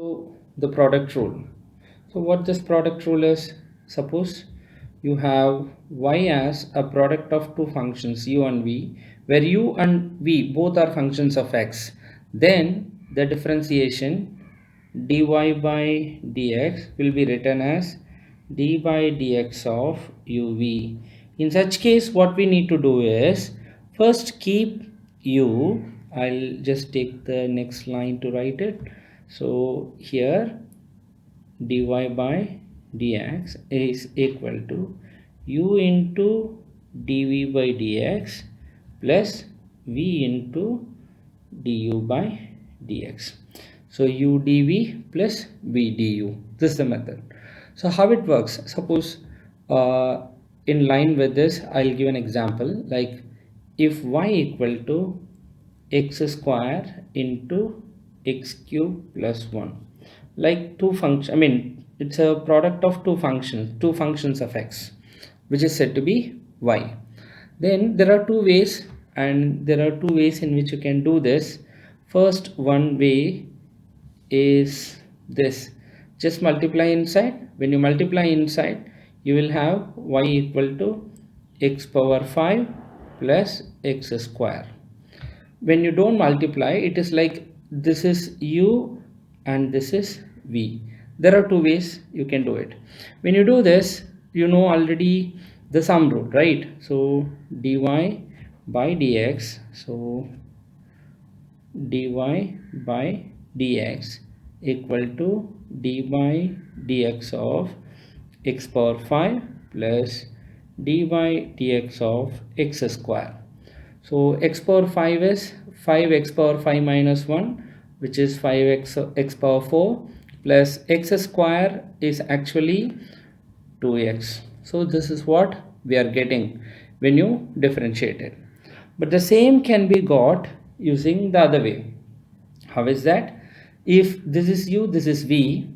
So the product rule. So what this product rule is, suppose you have y as a product of two functions u and v, where u and v both are functions of x, then the differentiation dy by dx will be written as d by dx of uv. In such case, what we need to do is first keep u. I'll just take the next line to write it. So here dy by dx is equal to u into dv by dx plus v into du by dx. So u dv plus v du. This is the method. So how it works? Suppose in line with this, I'll give an example. Like if y equal to x square into x cube plus 1, like two function, I mean it's a product of two functions of x, which is said to be y. Then there are two ways, and there are two ways in which you can do this. First one way is this: just multiply inside. When you multiply inside, you will have y equal to x power 5 plus x square. When you don't multiply, it is like this is u and this is v. There are two ways you can do it. When you do this, you know already the sum rule, right? So dy by dx, so dy by dx equal to d by dx of x power 5 plus d by dx of x square. So x power 5 is 5x power 5 minus 1, which is 5x power 4, plus x square is actually 2x. So this is what we are getting when you differentiate it. But the same can be got using the other way. How is that? If this is u, this is v,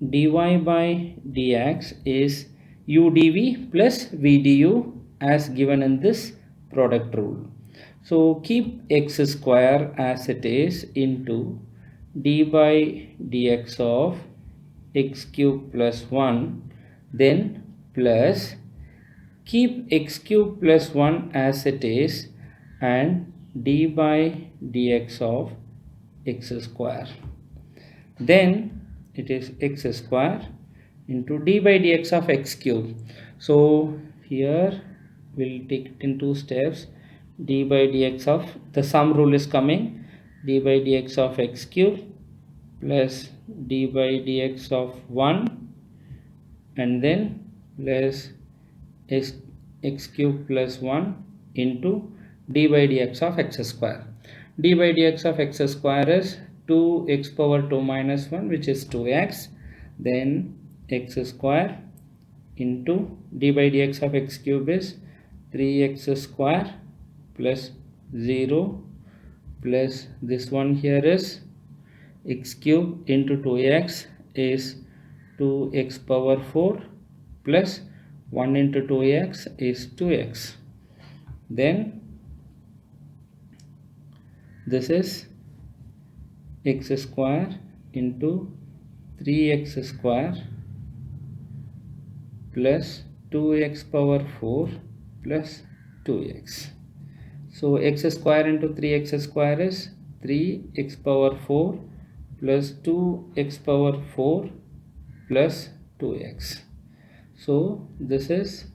dy by dx is u dv plus v du as given in this product rule. So keep x square as it is into d by dx of x cube plus 1, then plus keep x cube plus 1 as it is and d by dx of x square. Then it is x square into d by dx of x cube. So here we'll take it in two steps. D by dx of the sum rule is coming, d by dx of x cube plus d by dx of 1, and then plus x cube plus 1 into d by dx of x square. D by dx of x square is 2x power 2 minus 1, which is 2x, then x square into d by dx of x cube is 3x square plus 0 plus this one here is x cube into 2x is 2x power 4 plus 1 into 2x is 2x. Then this is x square into 3x square plus 2x power 4 plus 2x. So x square into 3x square is 3x power 4 plus 2x power 4 plus 2x. So this is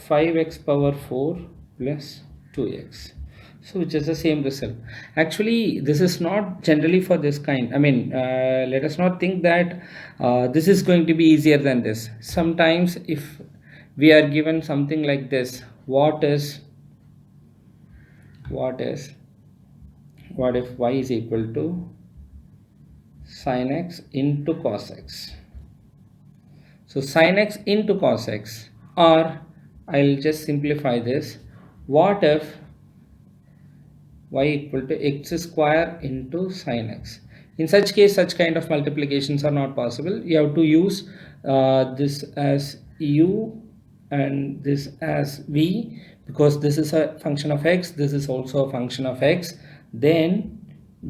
5x power 4 plus 2x. So which is the same result. Actually, this is not generally for this kind. I mean, let us not think that this is going to be easier than this. Sometimes if we are given something like this, what if y is equal to sin x into cos x? So sin x into cos x, or I'll just simplify this. What if y equal to x square into sin x? In such case, such kind of multiplications are not possible. You have to use this as u and this as v, because this is a function of x, this is also a function of x. Then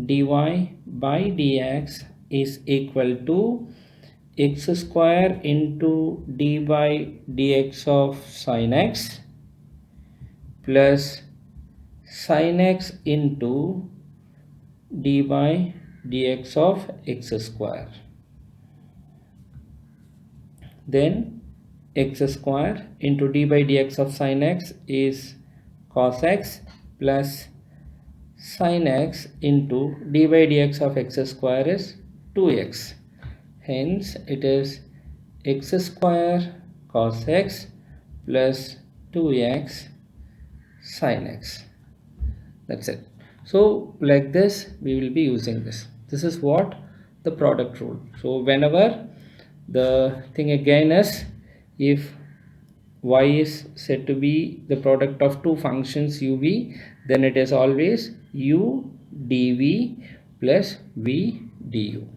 dy by dx is equal to x square into d by dx of sin x plus sin x into d by dx of x square. Then x square into d by dx of sin x is cos x plus sin x into d by dx of x square is 2x. Hence it is x square cos x plus 2x sin x. That's it. So like this we will be using this. This is what the product rule. So whenever the thing again is, if y is said to be the product of two functions uv, then it is always u dv plus v du.